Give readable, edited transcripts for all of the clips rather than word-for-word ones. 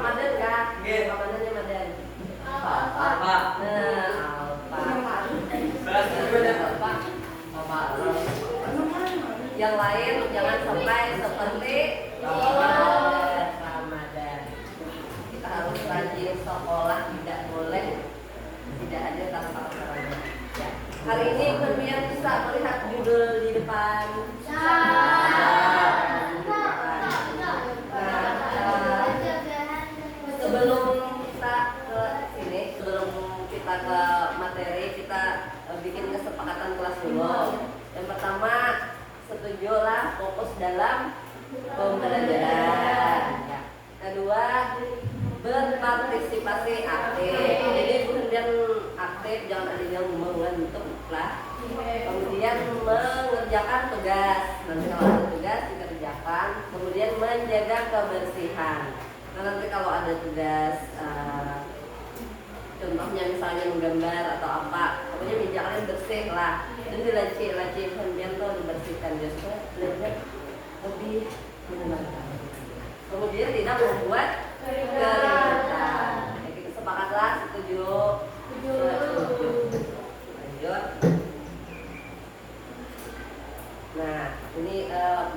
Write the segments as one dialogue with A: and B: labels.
A: Maden kan? Madennya Maden. Apa? Yang lain jangan sampai seperti Ramadan. Kita harus rajin sekolah, tidak boleh tidak hadir tanpa acaranya. Ya. Hari ini kalian bisa melihat judul di depan. Sebelum kita ke sini, sebelum kita ke materi, kita bikin kesepakatan kelas dulu. Yang pertama, setujulah fokus dalam pembelajaran. Ya. Kedua, berpartisipasi aktif. Jadi kemudian aktif, jangan ada yang mengantuk lah. Kemudian mengerjakan tugas. Nanti kalau ada tugas dikerjakan. Kemudian menjaga kebersihan. Nah, nanti kalau ada tugas, contohnya misalnya menggambar atau apa, pokoknya meja kalian bersih lah. Dan dilaci kemudian tuh dibersihkan justru belajar lebih menyenangkan. Kemudian tidak membuat keributan. Kita sepakatlah, setuju. Lanjut. Nah, ini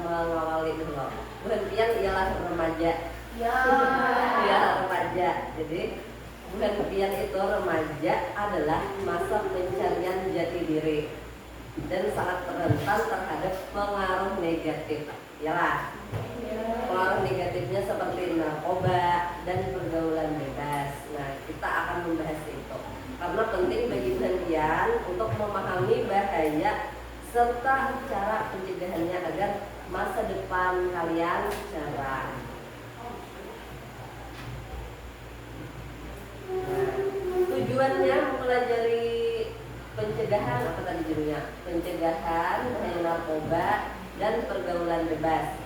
A: mengawali dulu. Berhentian ialah remaja. Ya, remaja. Jadi berhentian itu remaja adalah masa pencarian jati diri dan sangat rentan terhadap pengaruh negatif. Yalah. Pengaruh negatifnya seperti narkoba dan pergaulan bebas. Nah, kita akan membahas itu. Karena penting bagi berhentian untuk memahami bahaya serta cara pencegahannya agar masa depan kalian cerah. Nah, tujuannya mempelajari pencegahan apa tadi judulnya? Pencegahan bahaya narkoba dan pergaulan bebas.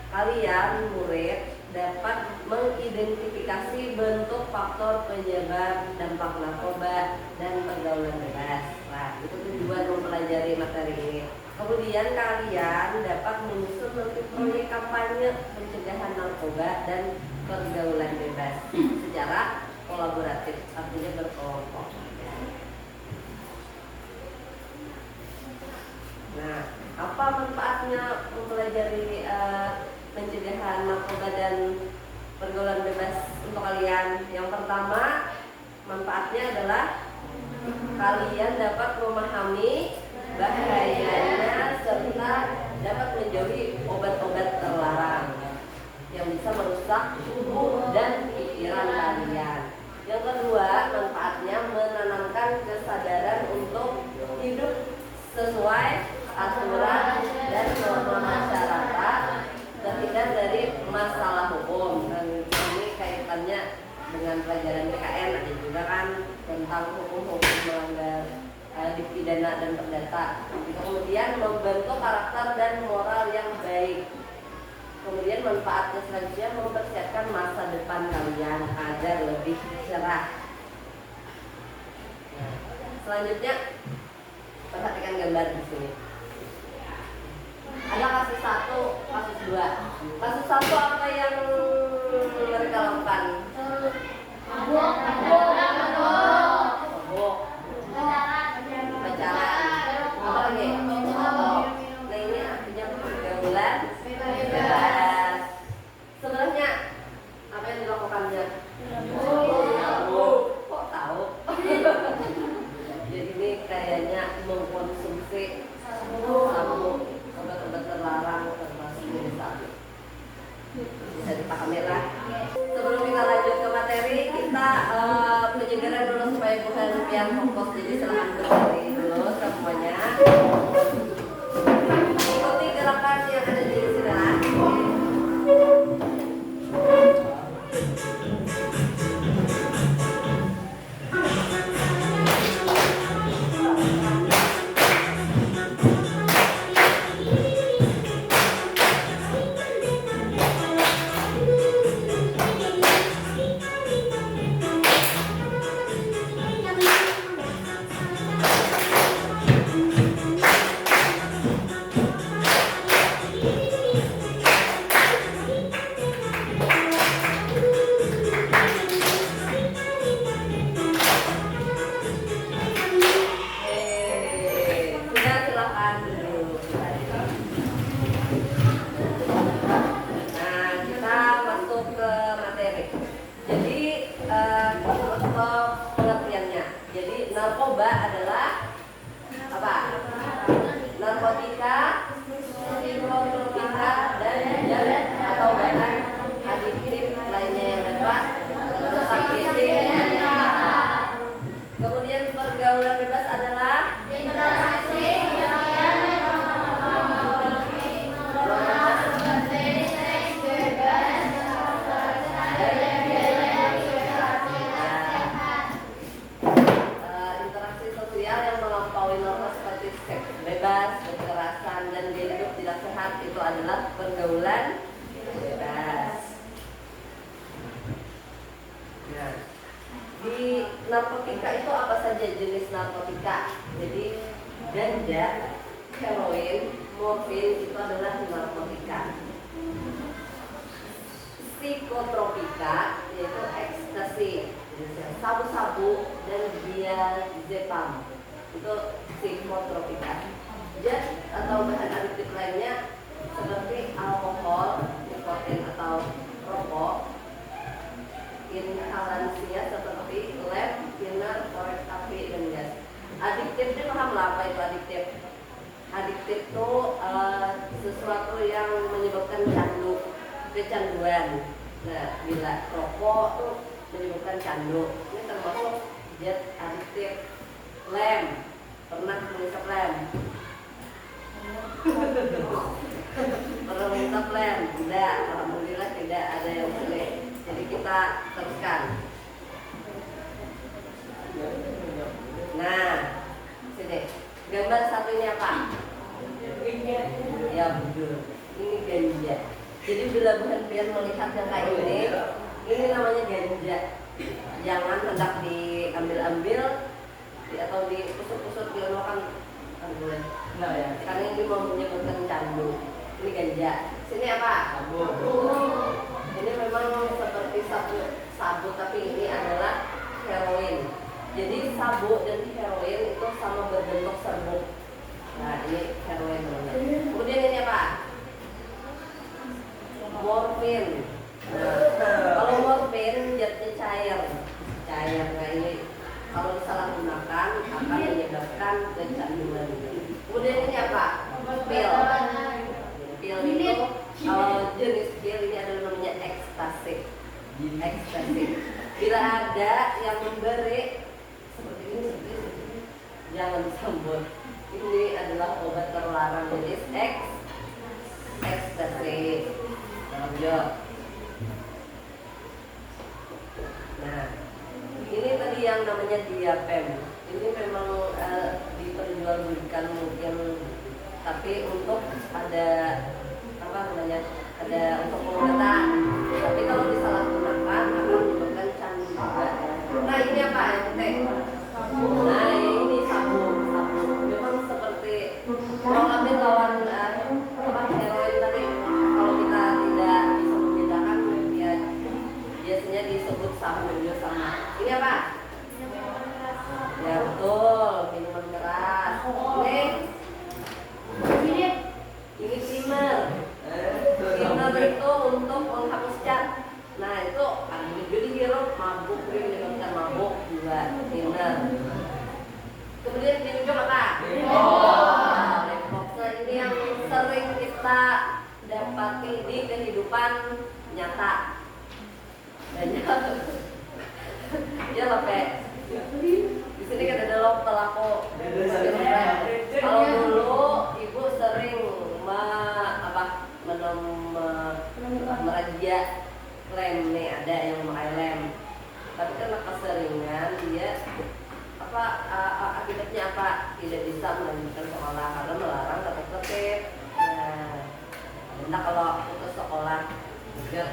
A: Kalian murid dapat mengidentifikasi bentuk faktor penyebab dampak narkoba dan pergaulan bebas. Nah, itu tujuan mempelajari materi ini. Kemudian kalian dapat menyusun nanti proyek kampanye pencegahan narkoba dan pergaulan bebas secara kolaboratif, artinya berkelompok. Nah, apa manfaatnya mempelajari pencegahan narkoba dan pergaulan bebas untuk kalian? Yang pertama, manfaatnya adalah kalian dapat memahami bahayanya serta dapat menjauhi obat-obat terlarang yang bisa merusak tubuh dan pikiran kalian. Yang kedua, manfaatnya menanamkan kesadaran untuk hidup sesuai aturan dan norma masyarakat, terhindar dari masalah hukum. Dan ini kaitannya dengan pelajaran PKN, ada juga kan tentang hukum-hukum melanggar dipidana dan perdata. Kemudian membentuk karakter dan moral yang baik. Kemudian manfaatnya selanjutnya mempersiapkan masa depan kalian agar lebih cerah. Selanjutnya perhatikan gambar di sini. Ada kasus 1, kasus 2. Kasus 1 apa yang mereka lakukan? Mabuk. Pacaran. Apa lagi? Nah, ini artinya pergaulan bebas. Sebenarnya apa yang dilakukannya? Kok tahu? Jadi ini kayaknya mengkonsumsi sabu, obat-obat terlarang termasuk sabu. Bisa dipahami lah. Sebelum kita lanjut ke materi, kita narkoba adalah apa? Narkotika, psikotropika, dan zat atau bahan adiktif lainnya yang dapat merusak fisik. Kemudian pergaulan bebas adalah interaksi sosial yang melampaui norma seperti seks bebas, kekerasan, dan gaya hidup tidak sehat. Itu adalah pergaulan bebas. Nah, di narkotika itu apa saja jenis narkotika? Jadi ganja, heroin, morfin itu adalah narkotika. Psikotropika yaitu ekstasi, sabu-sabu, dan diazepam itu psikotropika. Zat atau bahan adiktif lainnya seperti alkohol, nikotin atau rokok, inhalansia seperti lem, thinner, korek api, dan gas. Adiktif itu paham lah apa itu adiktif? Adiktif itu sesuatu yang menyebabkan candu, kecanduan. Nah, bila rokok tuh menyebabkan candu, ini termasuk zat adiktif. Lem, pernah menghisap lem? Pernah menghisap lem? Tidak, alhamdulillah tidak ada yang sulit. Jadi kita teruskan. Nah, sini. Gambar satu ini apa? Ya betul. Ini ganja. Jadi bila bukan biar melihat yang kayak ini namanya ganja. Jangan hendak diambil-ambil atau dikusut-kusut dilemakkan. Nah ya. Karena ini mau menyebabkan candu. Ini ganja. Sini apa? Sabu. Ini memang seperti sabu, tapi ini adalah heroin. Jadi sabu dan heroin itu sama berbentuk serbuk. Nah, ini heroin. Kemudian ini apa? Morfin. Nah, kalau morfin zatnya cair. Nah ini kalau disalahgunakan akan menyebabkan kecanduan. Kemudian ini apa? Pil. Pil itu jenis pil ini adalah namanya ekstasi. Bila ada yang memberi seperti ini, jangan sambut. Ini adalah obat terlarang jenis ekstasi. Lanjut. Nah, ini tadi yang namanya diapem. Ini memang diperjualbelikan mungkin, tapi untuk ada apa namanya? Ada untuk pengobatan. Tapi kalau disalahgunakan akan menyebabkan candu juga. Nah, ini apa yang penting? Nah, ini sabu. Memang seperti kalau ambil lawan heroin tadi, kalau kita tidak bisa membedakan, ya biasanya disebut sabu juga sama. Ini apa? Ya betul, minuman keras. Ini primer. Primer itu untuk menghapus cat. Nah itu jadi hirup mabuk, menyebabkan mabuk juga primer. Kemudian di ujung apa? Depok. Nah ini yang sering kita dapati di kehidupan nyata. Dan ya Bapak. Di sini kan ada lo pelaku. Kalau dulu ibu sering merazia lem nih, ada yang memakai lem. Tapi karena keseringan dia akibatnya apa? Tidak bisa melanjutkan sekolah karena melarang tertib. Nah, kalau putus sekolah juga.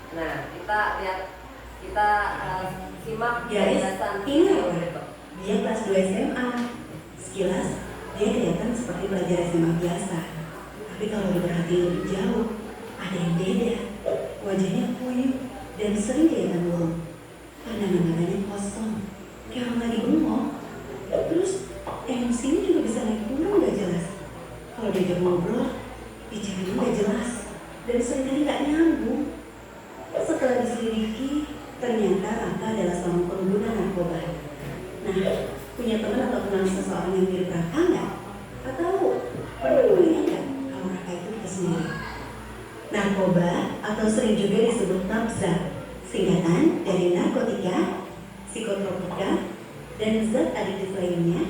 A: Nah, kita lihat, kita simak penjelasan.
B: Dia kelas 2 SMA. Sekilas dia kelihatan seperti pelajar SMA biasa. Tapi kalau diperhatiin lebih jauh, ada yang beda. Wajahnya kuyup dan sering kelihatan murung. Pandangan-pandangannya kosong, kayak orang lagi bengong. Terus emosinya juga bisa naik turun gak jelas. Kalau diajak ngobrol, bicaranya gak jelas dan seringkali gak nyambung. Setelah diselidiki, Ternyata Raka adalah seorang pengguna narkoba. Nah, punya teman atau kenal seseorang yang mirip Raka nggak? Atau pernah kebayang nggak kalau Raka itu kita sendiri? Narkoba atau sering juga disebut nafsa, singkatan dari narkotika, psikotropika, dan zat adiktif lainnya,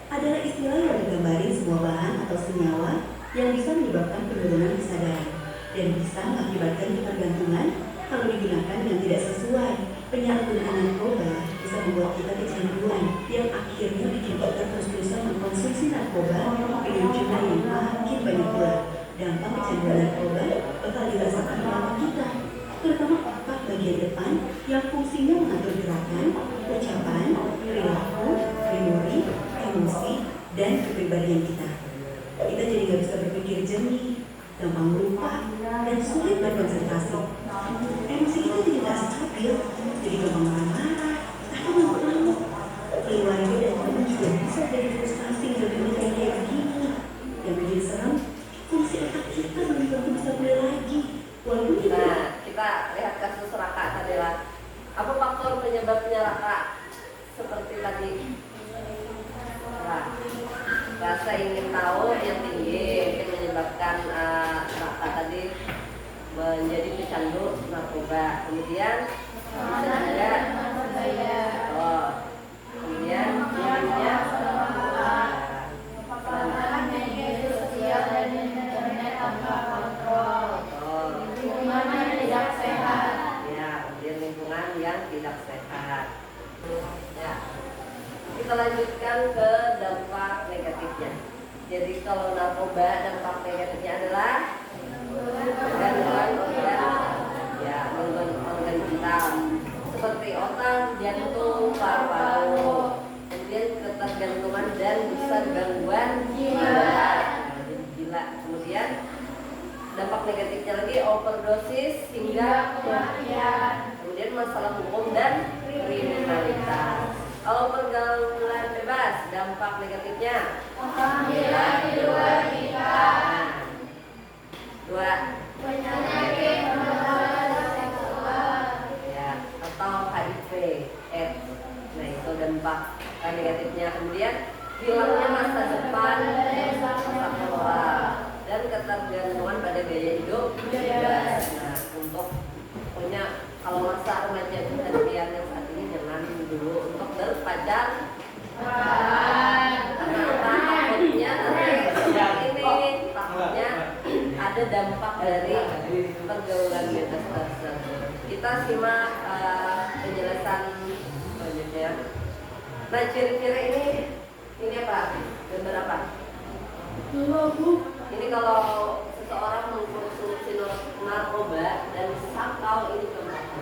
B: adalah istilah yang menggambarin sebuah bahan atau senyawa yang bisa menyebabkan penurunan kesadaran dan bisa mengakibatkan ketergantungan kalau digunakan dengan tidak sesuai. Penyalahgunaan narkoba bisa membuat kita kecanduan yang akhirnya bikin kita terus-terusan mengkonsumsi narkoba dengan jumlah yang makin banyak pula. Dampak kecanduan narkoba bakal dirasakan oleh kita, terutama otak bagian depan yang fungsinya mengatur gerakan, ucapan, perilaku, memori, emosi, dan kepribadian kita. Kita jadi nggak bisa berpikir jernih, gampang lupa, dan sulit berkonsentrasi. Emosi kita jadi nggak stabil, jadi gampang marah-marah atau ngamuk-ngamuk. Keluarga dan teman juga bisa jadi frustasi dengan kayak begini. Yang bikin serem, fungsi otak kita belum tentu bisa pulih lagi. Walaupun kita
A: kita lihat kasus Raka tadi lah. Apa faktor penyebabnya Raka? Seperti tadi, rasa ingin tahu yang tinggi yang menyebabkan Raka tadi menjadi pecandu narkoba. Kemudian bisa juga kemudian minumnya lingkungan yang tidak sehat. Ya, kita lanjutkan ke dampak negatifnya. Jadi kalau narkoba, dampak negatifnya adalah gangguan organ vital seperti otak, jantung, paru-paru, kemudian ketergantungan dan bisa gangguan gila. Kemudian dampak negatifnya lagi overdosis hingga kematian. Kemudian masalah hukum dan kriminalitas. Kalau pergaulan bebas, dampak negatifnya panggilan di luar nikah. Dua, penyakit menular seksual, ya, atau HIV/AIDS. Nah, itu dampak negatifnya. Kemudian hilangnya masa depan, masa moral, dan ketergantungan pada gaya hidup bebas. Nah, untuk punya kalau masa remaja dan yang saat ini jangan dulu untuk berpacar. Karena takutnya takutnya ada dampak dari pergaulan bebas tersebut. Kita simak penjelasan selanjutnya. Nah, ciri-ciri ini apa? Gambar apa? Ini kalau seseorang mengkonsumsi narkoba dan sakau, ini contohnya.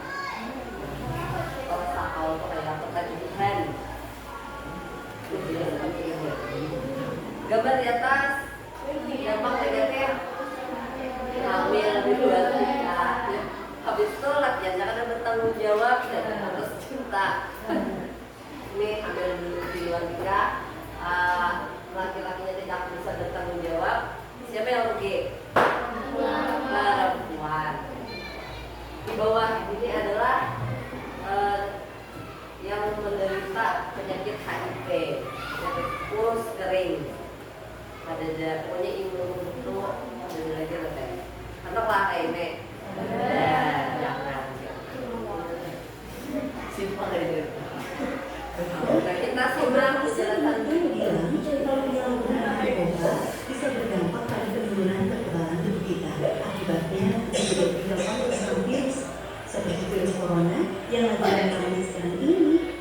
A: Kalau sakau itu kayak ketagihan. Gambar di atas, dampak negatif, hamil di luar nikah. Habis itu latihannya kan bertanggung jawab dan harus cinta. Ini hamil di luar nikah, laki-lakinya tidak bisa bertanggung jawab. Siapa yang rugi? Perempuan. Di bawah ini adalah yang menderita penyakit HIV, penyakit kurus kering. Ada pokoknya imun itu ada lagi lebih. Anak lah ini. Jangan. Simpel aja. Nah, kita simak penjelasan
B: bilang kalau penyalahgunaan narkoba bisa berdampak pada penurunan kekebalan tubuh kita. Akibatnya juga berdampak pada virus seperti virus corona yang lagi ramai sekarang ini.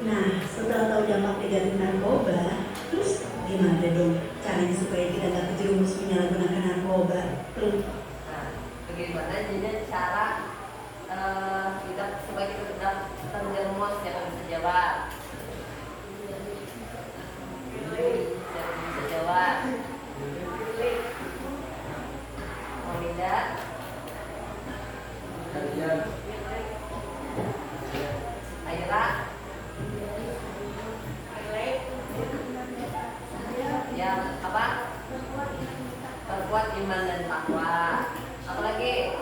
B: Nah, setelah tahu dampak negatif narkoba, terus gimana dong caranya supaya kita nggak terjerumus menyalahgunakan narkoba? Terus,
A: bagaimana jadi cara tidak supaya kita tidak terjerumus? Yang bisa jawab. Bisa jawab. Melinda. Aira. Yang apa? Perkuat iman dan takwa. Apa lagi?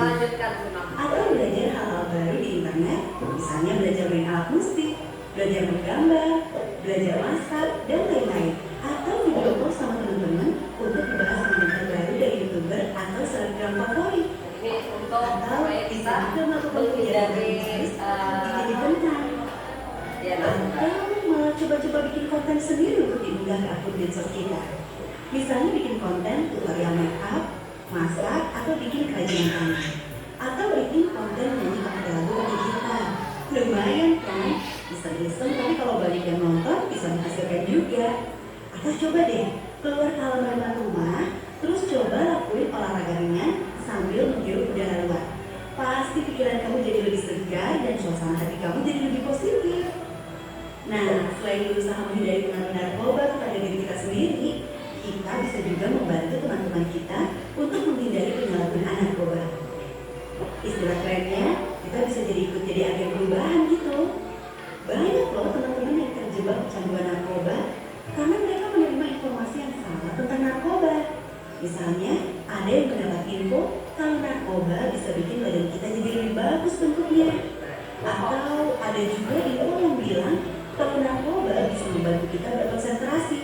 A: lanjutkan simak.
B: Atau belajar hal-hal baru di internet, misalnya belajar main alat musik, belajar menggambar, belajar masak, dan lain-lain. Atau video call sama teman-teman untuk membahas konten terbaru dari YouTuber atau selebgram favorit.
A: Ini untuk
B: Atau
A: supaya
B: bisa
A: kita
B: juga melakukan kegiatan
A: menghindari
B: bisnis jadi benar.
A: ya
B: Atau malah coba-coba bikin konten sendiri untuk diunggah ke akun medsos kita. Misalnya bikin konten tutorial make up, masak, atau bikin kerajinan tangan. Atau bikin konten nyanyi pakai lagu bagi kita. Lumayan kan? Iseng-iseng, tapi kalau banyak yang nonton bisa menghasilkan juga. Atau coba deh, keluar ke halaman rumah, terus coba lakuin olahraga ringan sambil menghirup udara luar. Pasti pikiran kamu jadi lebih segar dan suasana hati kamu jadi lebih positif. Nah, selain berusaha menghindari pengaruh narkoba kepada diri kita sendiri, kita bisa juga membantu teman-teman kita untuk menghindari penyalahgunaan narkoba. Istilah kerennya, kita bisa jadi agen perubahan gitu. Banyak loh teman-teman yang terjebak kecanduan narkoba karena mereka menerima informasi yang salah tentang narkoba. Misalnya, ada yang mendapat info kalau narkoba bisa bikin badan kita jadi lebih bagus bentuknya. Atau ada juga info yang bilang kalau narkoba bisa membantu kita berkonsentrasi.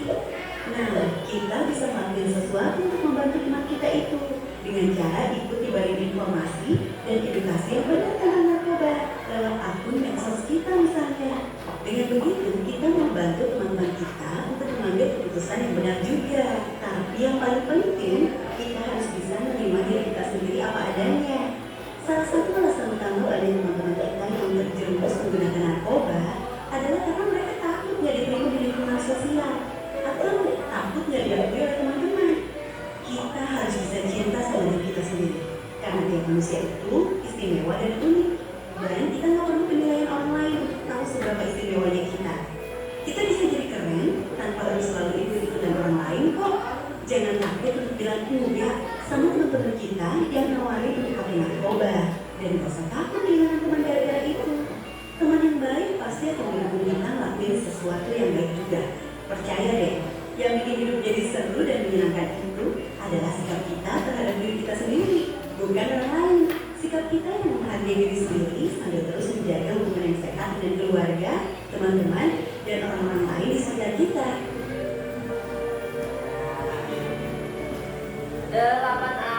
B: Nah, kita bisa melakukan sesuatu untuk membantu iman kita itu dengan cara ikuti baris informasi dan edukasi yang benar tentang narkoba lewat akun medsos kita misalnya. Dengan begitu, kita membantu teman-teman kita untuk mengambil keputusan yang benar juga. Tapi yang paling penting, kita harus bisa menerima diri kita sendiri apa adanya. Salah satu alasan utama banyak teman-teman kita yang terjerumus menggunakan narkoba adalah karena mereka takut nggak diterima di lingkungan sosial atau takut nggak diakui oleh teman-teman. Kita harus bisa cinta sama diri kita sendiri karena tiap manusia itu istimewa dan unik, dan kita nggak perlu penilaian orang lain untuk tahu seberapa istimewanya kita. Kita bisa jadi keren tanpa harus selalu ikut-ikutan orang lain kok. Jangan takut untuk bilang enggak sama teman-teman kita yang nawarin untuk pakai narkoba, dan gak usah takut kehilangan teman gara-gara itu. Teman yang baik pasti akan mendukung kita lakuin sesuatu yang baik juga. Percaya deh, yang bikin hidup jadi seru dan menyenangkan itu adalah sikap kita terhadap diri kita sendiri, bukan orang lain. Sikap kita yang menghargai diri sendiri sambil terus menjaga hubungan yang sehat dengan keluarga, teman-teman, dan orang-orang lain di sekitar kita.
A: 8A.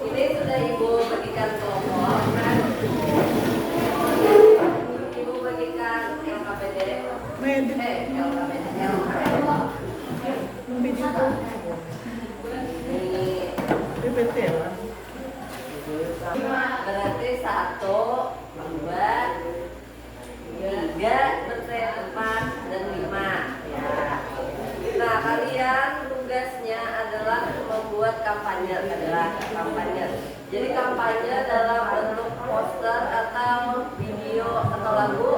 A: Ini sudah Ibu bagikan kelompok. Ibu bagikan LKPD. Berarti 1, 2, 3, 4, dan 5 ya. Nah, kalian tugasnya adalah membuat kampanye. Jadi kampanye dalam bentuk poster atau video atau lagu.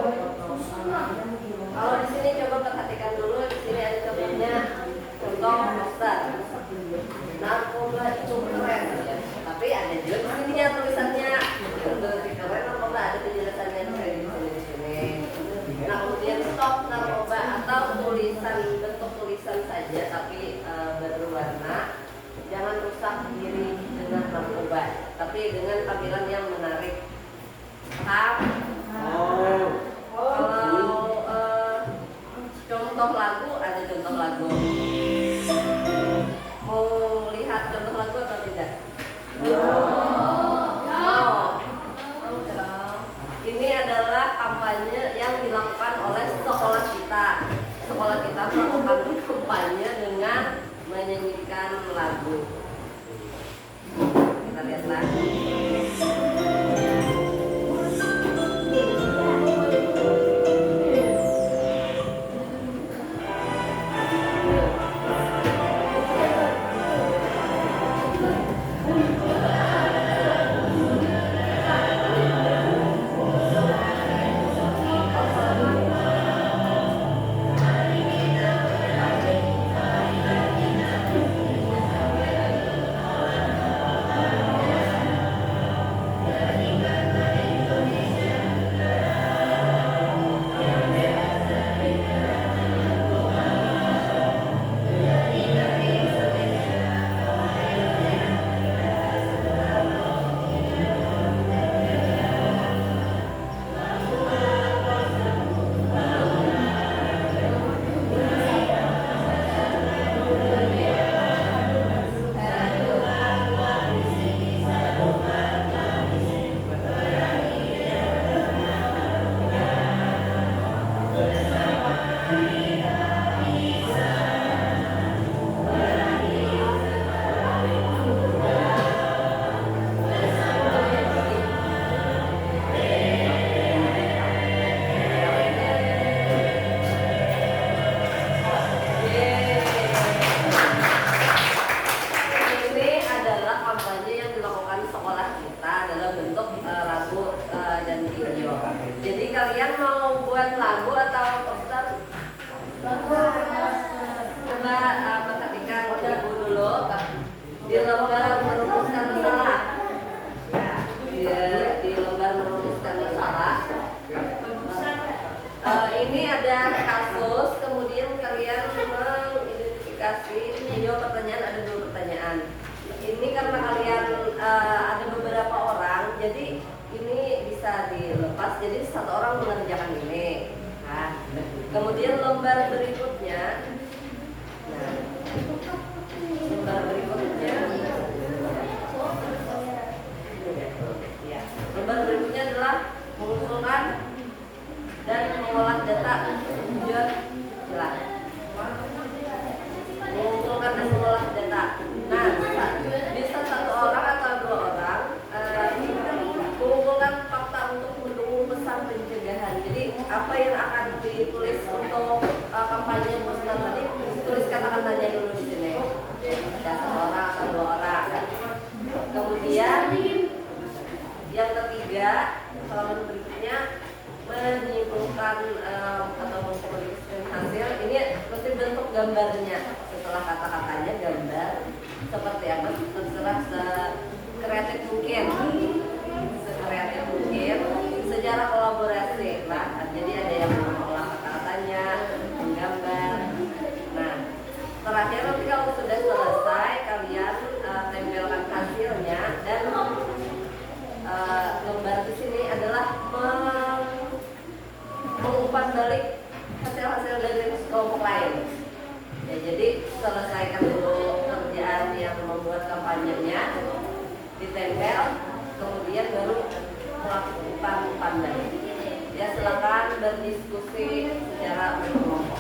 A: Kalau di sini coba perhatikan dulu, di sini ada contohnya, contoh poster. Narkoba itu keren ya. Tapi ada juga di sininya tulisannya. Lebih keren narkoba, ada penjelasannya di sini. Nah, kemudian stop narkoba atau bentuk tulisan saja tapi berwarna. Jangan rusak diri dengan narkoba, tapi dengan tampilan yang menarik. di lembar merumuskan masalah. Ya, di lembar merumuskan masalah. Ini ada kasus, kemudian kalian mengidentifikasi, menjawab pertanyaan, ada 2 pertanyaan. Ini karena kalian ada beberapa orang, jadi ini bisa dilepas, jadi 1 orang mengerjakan ini. Nah, kemudian lembar berikutnya, lembar berikutnya adalah mengumpulkan dan mengolah data tujuan jelas. Mengumpulkan dan mengolah data. Nah, bisa 1 orang atau 2 orang mengumpulkan fakta untuk mendukung pesan pencegahan. Jadi apa yang akan ditulis untuk kampanye poster tadi, tulis kata-katanya dulu di sini. Ada 1 orang atau 2 orang. Kemudian yang ketiga, halaman berikutnya menyimpulkan atau mengkomunikasikan hasil. Ini mesti bentuk gambarnya. Setelah kata-katanya gambar seperti apa, terserah sekreatif mungkin, secara kolaborasi lah. Jadi ada yang mengolah kata-katanya, menggambar. Nah, terakhir nanti kalau sudah selesai kalian tempelkan hasilnya, dan lembar di sini adalah mengumpan balik hasil-hasil dari kelompok lain. Ya, jadi selesaikan dulu kerjaan yang membuat kampanyenya, ditempel, kemudian baru melakukan umpan balik. Ya, silakan berdiskusi secara berkelompok.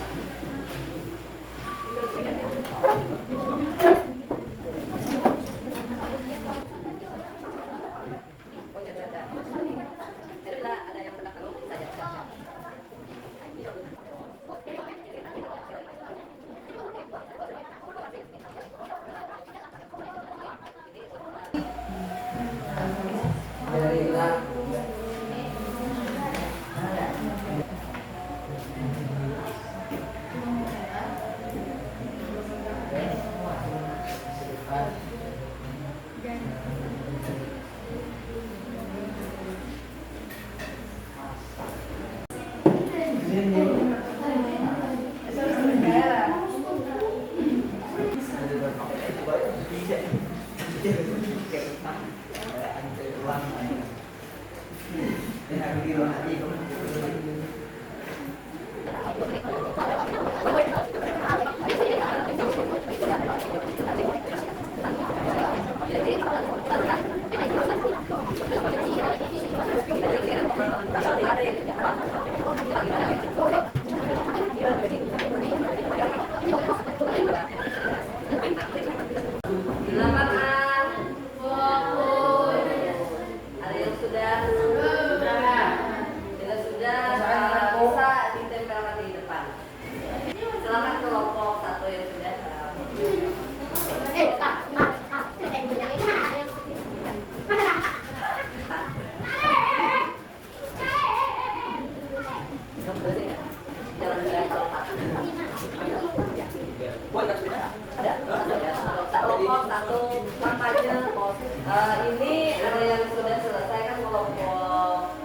A: Ini ada yang sudah selesai kan kelompok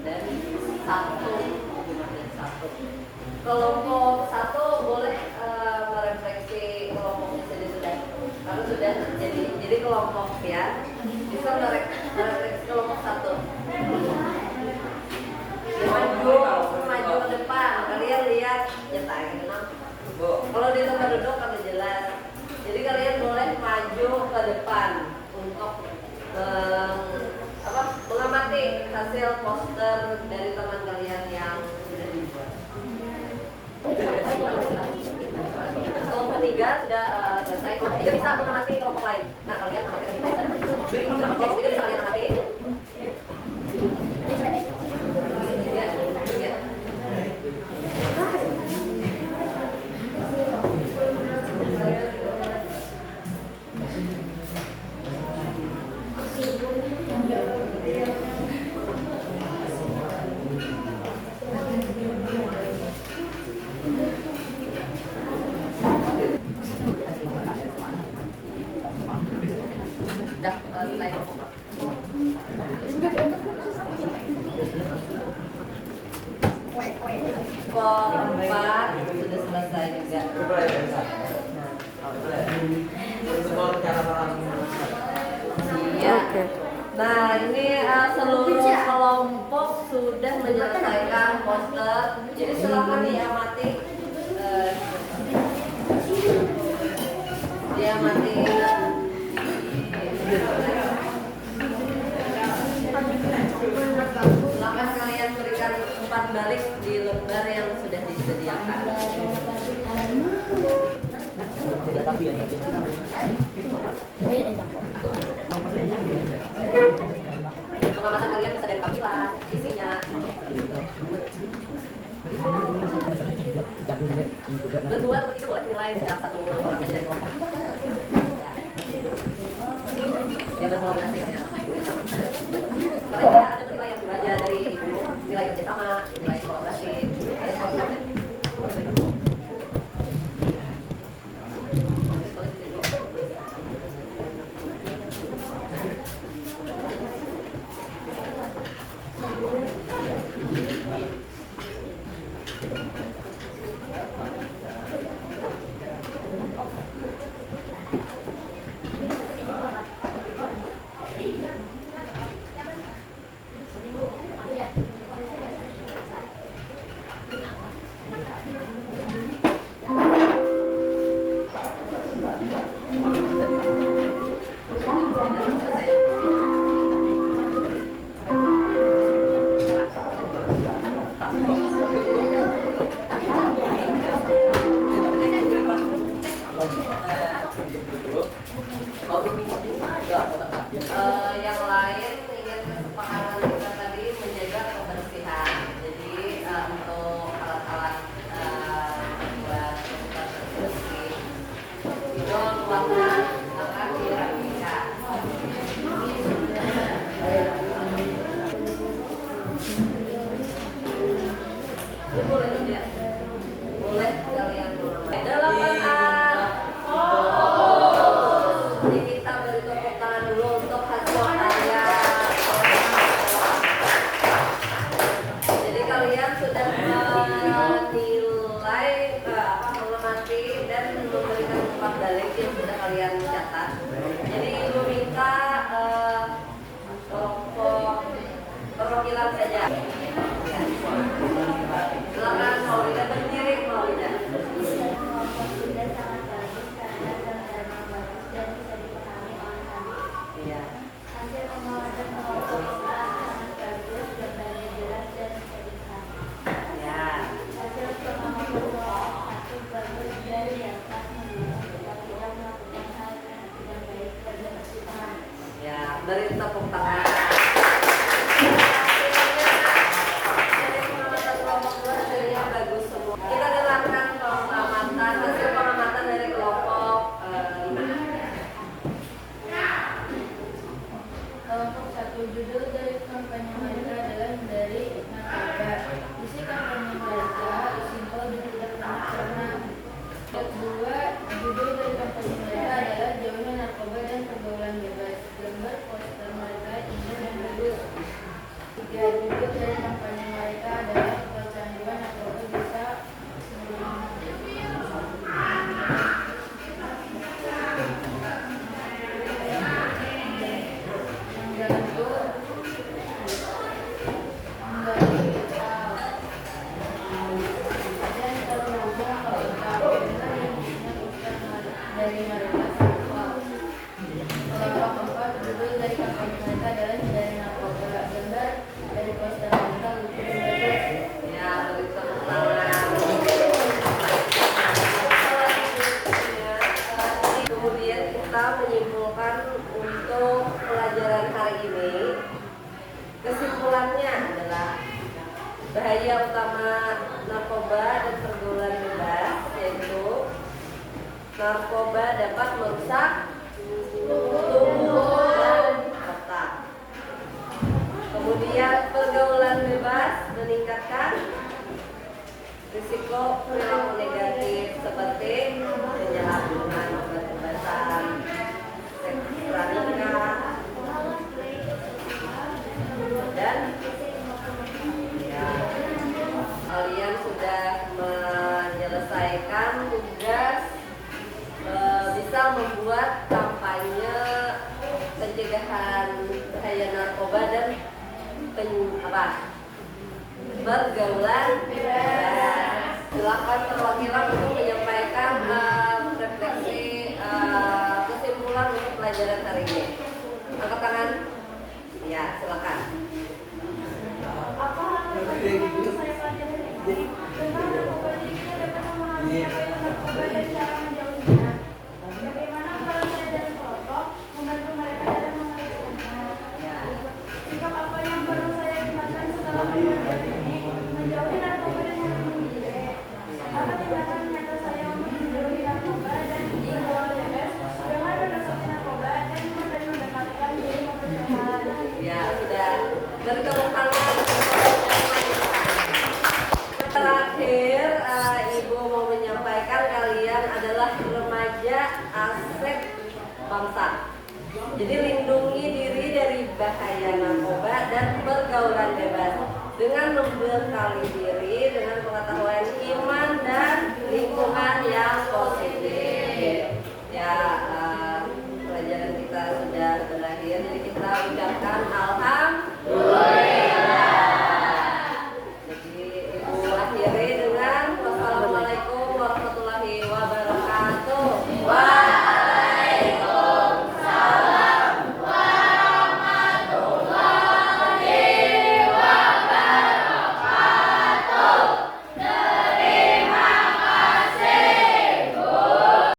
A: dan satu. Kelompok 1 boleh merefleksi kelompoknya sudah. Kalau sudah jadi kelompok ya bisa merefleksi kelompok 1. Maju ke depan. Kalian lihat nyetak kalau di tempat duduk kan jelas. Jadi kalian boleh maju ke depan untuk mengamati hasil poster dari teman kalian yang sudah dibuat. Kelompok 3 sudah selesai. Kita bisa mengamati kelompok lain. Nah, kalian amati kelompok 3 bisa kalian amati. Iya. Nah, ini seluruh kelompok sudah menyelesaikan poster. Jadi silakan diamati, diamati. Silakan kalian berikan umpan balik di lembar yang sudah disediakan. Pengamatan kalian bisa dari kapilah isinya. Berdua atau itu boleh nilai setiap satu orang dari kelompok. Ya berkolaborasi ya. Karena ada nilai yang belajar dari nilai kerjasama, nilai kolaborasi, yang lain ingin kesepakatan kita tadi menjaga kebersihan. Jadi untuk alat-alat buat bersih itu warna akan dirapikan. Boleh tidak? Boleh kalian mulai. Delapan A. Jadi kita beri tepuk tangan dulu untuk hasil karya. Jadi kalian sudah menilai, mengamati dan memberikan umpan balik yang sudah kalian catat. Jadi ibu minta kelompok perwakilan saja. Silakan Maulida berdiri, Maulida. Iya.
C: Hasil pengawasan pengelolaan sangat bagus, gambarnya jelas dan bisa dilihat.
A: Ya.
C: Hasil pengawasan satu bagus dan yang pas menunjukkan kita melakukan hal yang tidak baik pada persidangan.
A: Ya, beri tepuk tangan. Bagus semua. Kita dengarkan pengamatan, hasil pengamatan dari kelompok 5.
C: Kelompok satu, judul dari kampanye mereka adalah dari narkoba. Isi kampanye mereka simpel dan tidak pernah. Kedua, judul dari kampanye mereka adalah jauhnya narkoba dan pergaulan bebas. Gambar poster mereka indah dan bagus. Tiga, judul dari kampanye mereka adalah kecanduan narkoba bisa dari mereka seksual. Kelompok keempat, judul dari kampanye mereka adalah hindari narkoba. Gambar dari poster mereka lucu dan bagus.
A: Ya, beri tepuk tangan. Kemudian kita menyimpulkan untuk pelajaran hari ini. Kesimpulannya adalah bahaya utama narkoba dan pergaulan bebas, yaitu narkoba dapat merusak tubuh dan otak. Kemudian pergaulan bebas meningkatkan risiko perilaku negatif seperti penyalahgunaan obat-obatan, seks pranikah, dan ya, kalian sudah menyelesaikan tugas apa? Pergaulan bebas. Silakan perwakilan untuk menyampaikan refleksi kesimpulan untuk pelajaran hari ini. Angkat tangan. Ya, silakan.
C: Apa hal yang saya pelajari ini? Tentang narkoba dirinya dapat memahami apa itu narkoba dan cara menjauhinya. Bagaimana peran saya dan kelompok membantu mereka dalam mengendalikannya. Sikap apa yang perlu saya gunakan setelah belajar ini menjauhi narkoba dan membunuh diri. Apa tindakan nyata saya untuk menjauhi narkoba dan bergaul bebas dengan mendesak narkoba dan mendapatkan diri mempertahankan.
A: Ya, sudah. Dari tepuk tangan. Terakhir, Ibu mau menyampaikan kalian adalah remaja asep bangsa. Jadi lindungi diri dari bahaya narkoba dan pergaulan bebas dengan membekali diri dengan pengetahuan iman dan lingkungan yang positif.